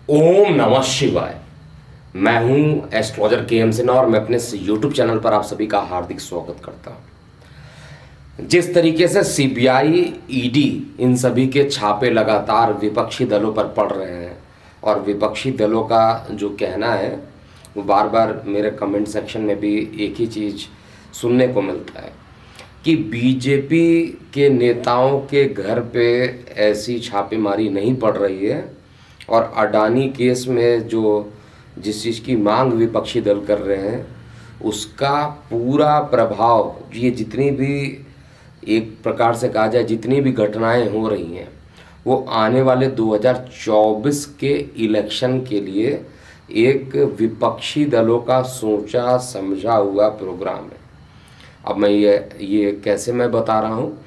ओम नमः शिवाय। मैं हूं एस्ट्रोलॉजर के एम सिन्हा और मैं अपने यूट्यूब चैनल पर आप सभी का हार्दिक स्वागत करता हूं। जिस तरीके से सीबीआई, ईडी इन सभी के छापे लगातार विपक्षी दलों पर पड़ रहे हैं और विपक्षी दलों का जो कहना है वो बार बार मेरे कमेंट सेक्शन में भी एक ही चीज़ सुनने को मिलता है कि बीजेपी के नेताओं के घर पे ऐसी छापेमारी नहीं पड़ रही है और अडानी केस में जो जिस चीज़ की मांग विपक्षी दल कर रहे हैं उसका पूरा प्रभाव ये जितनी भी एक प्रकार से कहा जाए जितनी भी घटनाएं हो रही हैं वो आने वाले 2024 के इलेक्शन के लिए एक विपक्षी दलों का सोचा समझा हुआ प्रोग्राम है। अब मैं ये कैसे मैं बता रहा हूँ,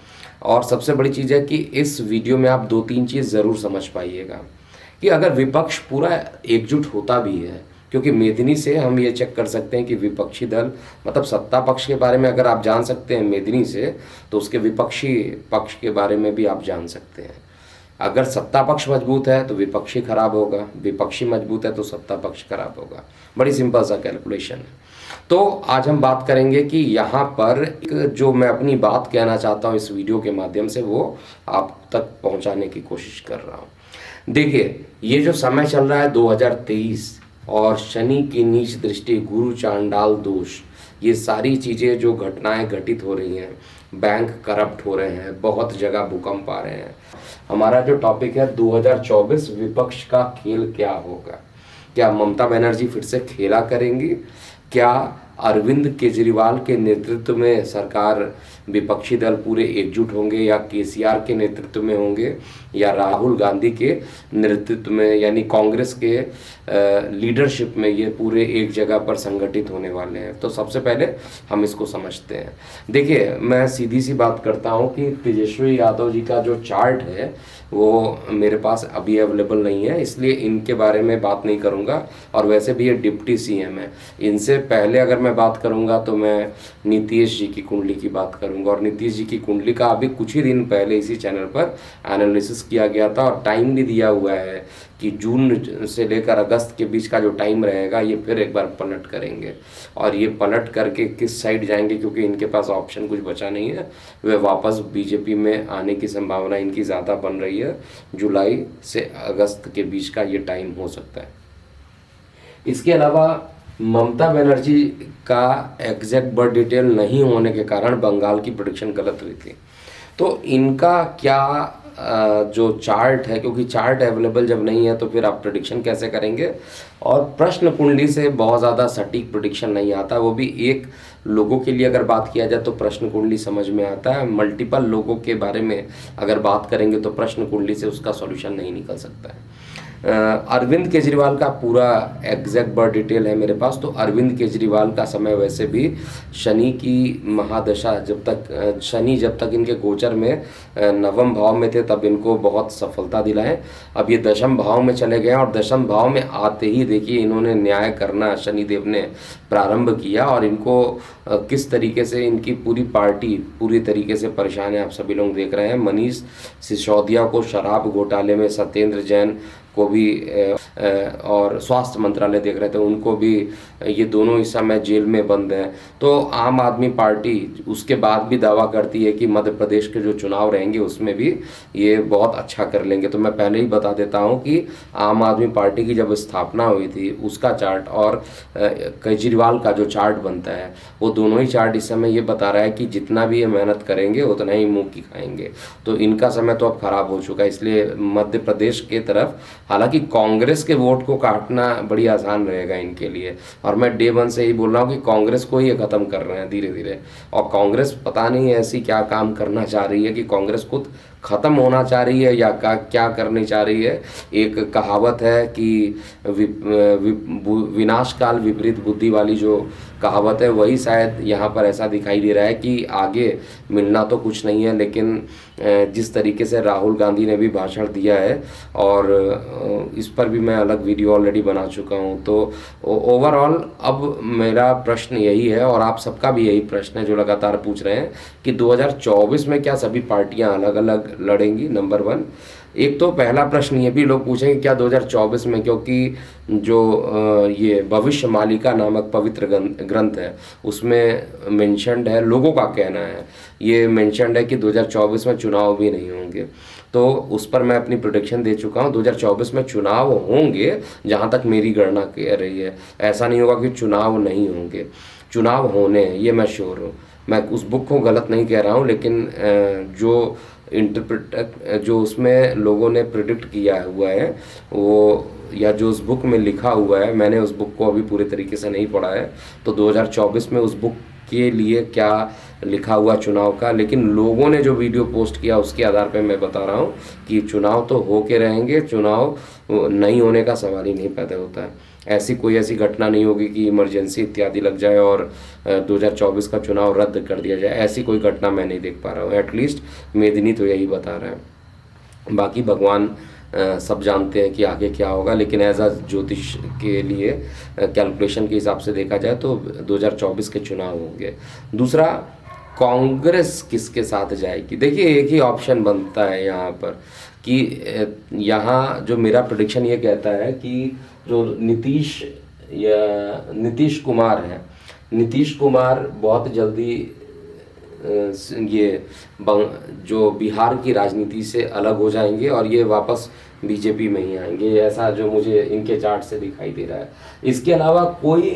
और सबसे बड़ी चीज़ है कि इस वीडियो में आप दो तीन चीज़ ज़रूर समझ पाइएगा कि अगर विपक्ष पूरा एकजुट होता भी है, क्योंकि मेदिनी से हम ये चेक कर सकते हैं कि विपक्षी दल मतलब सत्ता पक्ष के बारे में अगर आप जान सकते हैं मेदिनी से, तो उसके विपक्षी पक्ष के बारे में भी आप जान सकते हैं। अगर सत्ता पक्ष मजबूत है तो विपक्षी खराब होगा, विपक्षी मजबूत है तो सत्ता पक्ष खराब होगा। बड़ी सिंपल सा कैलकुलेशन है। तो आज हम बात करेंगे कि यहाँ पर जो मैं अपनी बात कहना चाहता हूँ इस वीडियो के माध्यम से वो आप तक पहुँचाने की कोशिश कर रहा हूँ। देखिए, ये जो समय चल रहा है 2023 और शनि की नीच दृष्टि, गुरु चांडाल दोष, ये सारी चीज़ें जो घटनाएं घटित हो रही हैं, बैंक करप्ट हो रहे हैं, बहुत जगह भूकंप आ रहे हैं। हमारा जो टॉपिक है 2024 विपक्ष का खेल क्या होगा। क्या ममता बनर्जी फिर से खेला करेंगी? क्या अरविंद केजरीवाल के नेतृत्व में सरकार विपक्षी दल पूरे एकजुट होंगे, या केसीआर के नेतृत्व में होंगे, या राहुल गांधी के नेतृत्व में यानी कांग्रेस के लीडरशिप में ये पूरे एक जगह पर संगठित होने वाले हैं? तो सबसे पहले हम इसको समझते हैं। देखिए, मैं सीधी सी बात करता हूँ कि तेजस्वी यादव जी का जो चार्ट है वो मेरे पास अभी अवेलेबल नहीं है, इसलिए इनके बारे में बात नहीं करूँगा। और वैसे भी ये डिप्टी सीएम है। इनसे पहले अगर मैं बात करूँगा तो मैं नीतीश जी की कुंडली की बात करूँगा, और नीतीश जी की कुंडली का अभी कुछ ही दिन पहले इसी चैनल पर एनालिसिस किया गया था और टाइम भी दिया हुआ है कि जून से लेकर अगस्त के बीच का जो टाइम रहेगा ये फिर एक बार पलट करेंगे। और ये पलट करके किस साइड जाएंगे, क्योंकि इनके पास ऑप्शन कुछ बचा नहीं है, वे वापस बीजेपी में आने की संभावना इनकी ज़्यादा बन रही है। जुलाई से अगस्त के बीच का ये टाइम हो सकता है। इसके अलावा ममता बनर्जी का एग्जैक्ट बर्थ डिटेल नहीं होने के कारण बंगाल की प्रेडिक्शन गलत हुई थी। तो इनका क्या जो चार्ट है, क्योंकि चार्ट अवेलेबल जब नहीं है तो फिर आप प्रेडिक्शन कैसे करेंगे। और प्रश्न कुंडली से बहुत ज़्यादा सटीक प्रेडिक्शन नहीं आता, वो भी एक लोगों के लिए अगर बात किया जाए तो प्रश्न कुंडली समझ में आता है। मल्टीपल लोगों के बारे में अगर बात करेंगे तो प्रश्न कुंडली से उसका सॉल्यूशन नहीं निकल सकता है। अरविंद केजरीवाल का पूरा एग्जैक्ट बर्थ डिटेल है मेरे पास। तो अरविंद केजरीवाल का समय वैसे भी शनि की महादशा शनि जब तक इनके गोचर में नवम भाव में थे तब इनको बहुत सफलता दिलाए। अब ये दशम भाव में चले गए और दशम भाव में आते ही देखिए इन्होंने न्याय करना शनिदेव ने प्रारंभ किया, और इनको किस तरीके से इनकी पूरी पार्टी पूरी तरीके से परेशान है, आप सभी लोग देख रहे हैं। मनीष सिसोदिया को शराब घोटाले में, सत्येंद्र जैन को भी और स्वास्थ्य मंत्रालय देख रहे थे, उनको भी, ये दोनों इस समय जेल में बंद हैं। तो आम आदमी पार्टी उसके बाद भी दावा करती है कि मध्य प्रदेश के जो चुनाव रहेंगे उसमें भी ये बहुत अच्छा कर लेंगे। तो मैं पहले ही बता देता हूं कि आम आदमी पार्टी की जब स्थापना हुई थी उसका चार्ट और केजरीवाल का जो चार्ट बनता है वो दोनों ही चार्ट इस समय ये बता रहा है कि जितना भी ये मेहनत करेंगे उतना ही मुँह की खाएंगे। तो इनका समय तो अब खराब हो चुका है, इसलिए मध्य प्रदेश के तरफ, हालांकि कांग्रेस के वोट को काटना बड़ी आसान रहेगा इनके लिए, और मैं डे वन से ही बोल रहा हूँ कि कांग्रेस को ही ख़त्म कर रहे हैं धीरे धीरे। और कांग्रेस पता नहीं ऐसी क्या काम करना चाह रही है कि कांग्रेस खुद ख़त्म होना चाह रही है या क्या करनी चाह रही है। एक कहावत है कि विनाश काल विपरीत बुद्धि वाली जो कहावत है वही शायद यहाँ पर ऐसा दिखाई दे रहा है कि आगे मिलना तो कुछ नहीं है, लेकिन जिस तरीके से राहुल गांधी ने भी भाषण दिया है, और इस पर भी मैं अलग वीडियो ऑलरेडी बना चुका हूँ। तो ओवरऑल अब मेरा प्रश्न यही है, और आप सबका भी यही प्रश्न है जो लगातार पूछ रहे हैं कि 2024 में क्या सभी पार्टियां अलग अलग लड़ेंगी। Number one. एक तो पहला प्रश्न ये भी लोग पूछेंगे क्या 2024 में, क्योंकि जो ये भविष्य मालिका नामक पवित्र ग्रंथ है उसमें मेंशन्ड है, लोगों का कहना है ये मेंशन्ड है कि 2024 में चुनाव भी नहीं होंगे। तो उस पर मैं अपनी प्रोडिक्शन दे चुका हूँ, 2024 में चुनाव होंगे जहाँ तक मेरी गणना कह रही है। ऐसा नहीं होगा कि चुनाव नहीं होंगे, चुनाव होने हैं, ये मैं श्योर हूँ। मैं उस बुक को गलत नहीं कह रहा हूँ, लेकिन जो जो उसमें लोगों ने प्रिडिक्ट किया हुआ है वो, या जो उस बुक में लिखा हुआ है, मैंने उस बुक को अभी पूरे तरीके से नहीं पढ़ा है, तो 2024 में उस बुक के लिए क्या लिखा हुआ चुनाव का, लेकिन लोगों ने जो वीडियो पोस्ट किया उसके आधार पर मैं बता रहा हूँ कि चुनाव तो हो के रहेंगे, चुनाव नहीं होने का सवाल ही नहीं पैदा होता है। ऐसी घटना नहीं होगी कि इमरजेंसी इत्यादि लग जाए और 2024 का चुनाव रद्द कर दिया जाए, ऐसी कोई घटना मैं नहीं देख पा रहा हूँ। एटलीस्ट मेदिनी तो यही बता रहा है, बाकी भगवान सब जानते हैं कि आगे क्या होगा, लेकिन एज अ ज्योतिष के लिए कैलकुलेशन के हिसाब से देखा जाए तो 2024 के चुनाव होंगे। दूसरा, कांग्रेस किसके साथ जाएगी? देखिए एक ही ऑप्शन बनता है यहाँ पर कि यहाँ जो मेरा प्रेडिक्शन ये कहता है कि जो नीतीश कुमार है, नीतीश कुमार बहुत जल्दी ये जो बिहार की राजनीति से अलग हो जाएंगे और ये वापस बीजेपी में ही आएंगे, ऐसा जो मुझे इनके चार्ट से दिखाई दे रहा है। इसके अलावा कोई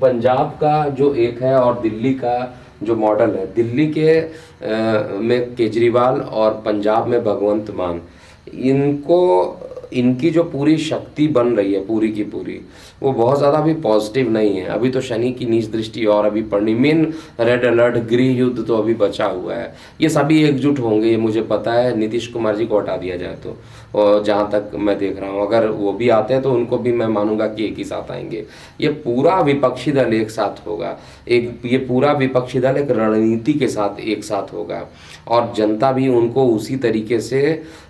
पंजाब का जो एक है और दिल्ली का जो मॉडल है, दिल्ली के में केजरीवाल और पंजाब में भगवंत मान, इनकी जो पूरी शक्ति बन रही है पूरी की पूरी, वो बहुत ज़्यादा भी पॉजिटिव नहीं है। अभी तो शनि की नीच दृष्टि और अभी पड़नी, मेन रेड अलर्ट गृह युद्ध तो अभी बचा हुआ है। ये सभी एकजुट होंगे, ये मुझे पता है, नीतीश कुमार जी को हटा दिया जाए तो, और जहाँ तक मैं देख रहा हूँ अगर वो भी आते हैं तो उनको भी मैं मानूंगा कि एक ही साथ आएंगे। ये पूरा विपक्षी दल एक साथ होगा, ये पूरा विपक्षी दल एक रणनीति के साथ एक साथ होगा और जनता भी उनको उसी तरीके से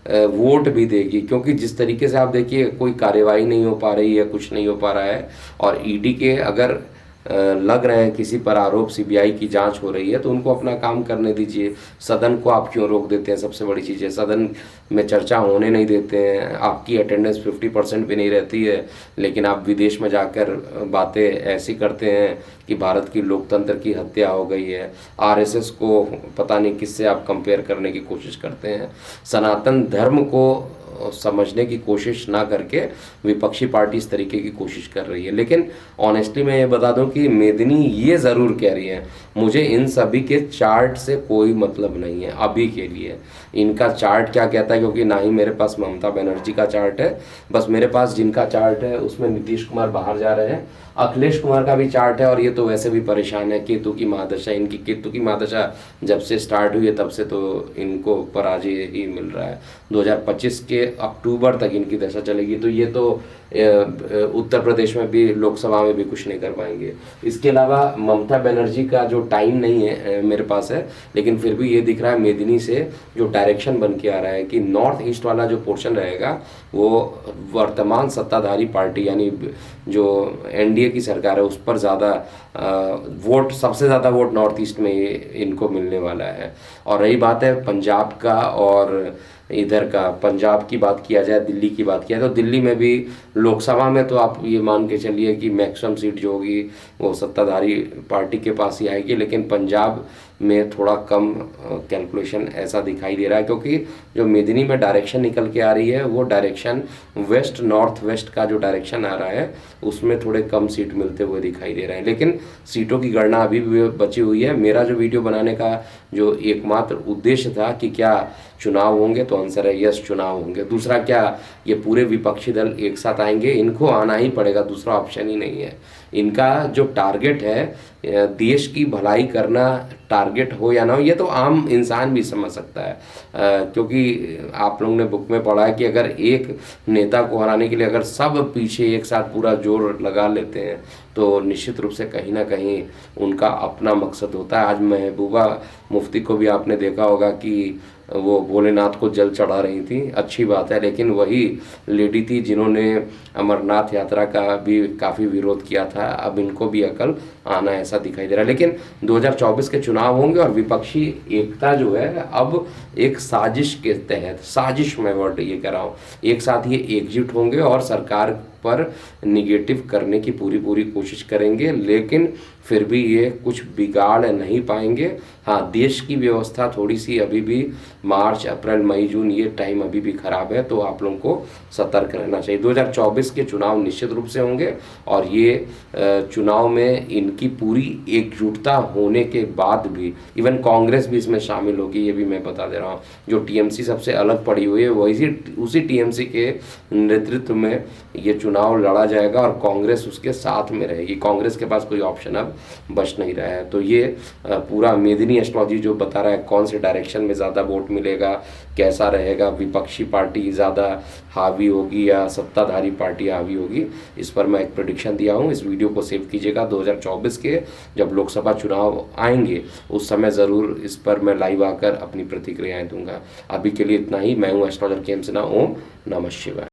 वोट भी देगी, क्योंकि जिस तरीके से आप देखिए कोई कार्यवाही नहीं हो पा रही है, कुछ नहीं हो पा रहा है, और ईडी के अगर लग रहे हैं किसी पर आरोप, सीबीआई की जांच हो रही है तो उनको अपना काम करने दीजिए। सदन को आप क्यों रोक देते हैं? सबसे बड़ी चीज़ है सदन में चर्चा होने नहीं देते हैं, आपकी अटेंडेंस 50% भी नहीं रहती है, लेकिन आप विदेश में जाकर बातें ऐसी करते हैं कि भारत की लोकतंत्र की हत्या हो गई है। आरएसएस को पता नहीं किससे आप कंपेयर करने की कोशिश करते हैं। सनातन धर्म को समझने की कोशिश ना करके विपक्षी पार्टी इस तरीके की कोशिश कर रही है। लेकिन ऑनेस्टली मैं ये बता दूं कि मेदिनी ये ज़रूर कह रही है, मुझे इन सभी के चार्ट से कोई मतलब नहीं है अभी के लिए। इनका चार्ट क्या कहता है, क्योंकि ना ही मेरे पास ममता बनर्जी का चार्ट है, बस मेरे पास जिनका चार्ट है उसमें नीतीश कुमार बाहर जा रहे हैं, अखिलेश कुमार का भी चार्ट है और ये तो वैसे भी परेशान है। केतु की महादशा, इनकी केतु की महादशा जब से स्टार्ट हुई है तब से तो इनको पराजय ही मिल रहा है। 2025 के अक्टूबर तक इनकी दशा चलेगी, तो ये तो उत्तर प्रदेश में भी, लोकसभा में भी कुछ नहीं कर पाएंगे। इसके अलावा ममता बनर्जी का जो टाइम नहीं है मेरे पास है, लेकिन फिर भी ये दिख रहा है मेदिनी से जो डायरेक्शन बन के आ रहा है कि नॉर्थ ईस्ट वाला जो पोर्शन रहेगा वो वर्तमान सत्ताधारी पार्टी यानी जो एनडीए की सरकार है उस पर ज़्यादा वोट, सबसे ज़्यादा वोट नॉर्थ ईस्ट में इनको मिलने वाला है। और रही बात है पंजाब का और इधर का, पंजाब की बात किया जाए, दिल्ली की बात किया जाए तो दिल्ली में भी लोकसभा में तो आप ये मान के चलिए कि मैक्सिमम सीट जो होगी वो सत्ताधारी पार्टी के पास ही आएगी, लेकिन पंजाब में थोड़ा कम कैलकुलेशन ऐसा दिखाई दे रहा है, क्योंकि जो मेदिनी में डायरेक्शन निकल के आ रही है वो डायरेक्शन वेस्ट नॉर्थ वेस्ट का जो डायरेक्शन आ रहा है उसमें थोड़े कम सीट मिलते हुए दिखाई दे रहे हैं। लेकिन सीटों की गणना अभी भी बची हुई है। मेरा जो वीडियो बनाने का जो एकमात्र उद्देश्य था कि क्या चुनाव होंगे, तो आंसर है यस, चुनाव होंगे। दूसरा, क्या ये पूरे विपक्षी दल एक साथ आएंगे? इनको आना ही पड़ेगा, दूसरा ऑप्शन ही नहीं है। इनका जो टारगेट है देश की भलाई करना, टारगेट हो या ना हो, ये तो आम इंसान भी समझ सकता है, क्योंकि आप लोगों ने बुक में पढ़ा है कि अगर एक नेता को हराने के लिए अगर सब पीछे एक साथ पूरा जोर लगा लेते हैं तो निश्चित रूप से कहीं ना कहीं उनका अपना मकसद होता है। आज महबूबा मुफ्ती को भी आपने देखा होगा कि वो भोलेनाथ को जल चढ़ा रही थी, अच्छी बात है। लेकिन वही लेडी थी जिन्होंने अमरनाथ यात्रा का भी काफ़ी विरोध किया था, अब इनको भी अकल आना ऐसा दिखाई दे रहा है। लेकिन 2024 के चुनाव होंगे और विपक्षी एकता जो है अब एक साजिश के तहत, साजिश मैं वर्ड ये कह रहा हूँ, एक साथ ये एकजुट होंगे और सरकार पर निगेटिव करने की पूरी कोशिश करेंगे, लेकिन फिर भी ये कुछ बिगाड़ नहीं पाएंगे। हाँ, देश की व्यवस्था थोड़ी सी अभी भी मार्च अप्रैल मई जून ये टाइम अभी भी खराब है, तो आप लोगों को सतर्क रहना चाहिए। 2024 के चुनाव निश्चित रूप से होंगे और ये चुनाव में इनकी पूरी एकजुटता होने के बाद भी इवन कांग्रेस भी इसमें शामिल होगी, ये भी मैं बता दे रहा हूँ। जो टीएमसी सबसे अलग पड़ी हुई है वही उसी टीएमसी के नेतृत्व में ये चुनाव लड़ा जाएगा और कांग्रेस उसके साथ में रहेगी। कांग्रेस के पास कोई ऑप्शन अब बच नहीं रहा है। तो ये पूरा मेदिनी एस्ट्रोलॉजी जो बता रहा है कौन से डायरेक्शन में ज़्यादा वोट मिलेगा, कैसा रहेगा, विपक्षी पार्टी ज़्यादा हावी होगी या सत्ताधारी पार्टी हावी होगी, इस पर मैं एक प्रेडिक्शन दिया हूँ। इस वीडियो को सेव कीजिएगा। 2024 के जब लोकसभा चुनाव आएंगे उस समय ज़रूर इस पर मैं लाइव आकर अपनी प्रतिक्रियाएं दूंगा। अभी के लिए इतना ही। मैं हूँ एस्ट्रोलॉजर के एम सिन्हा। ओम नमः शिवाय।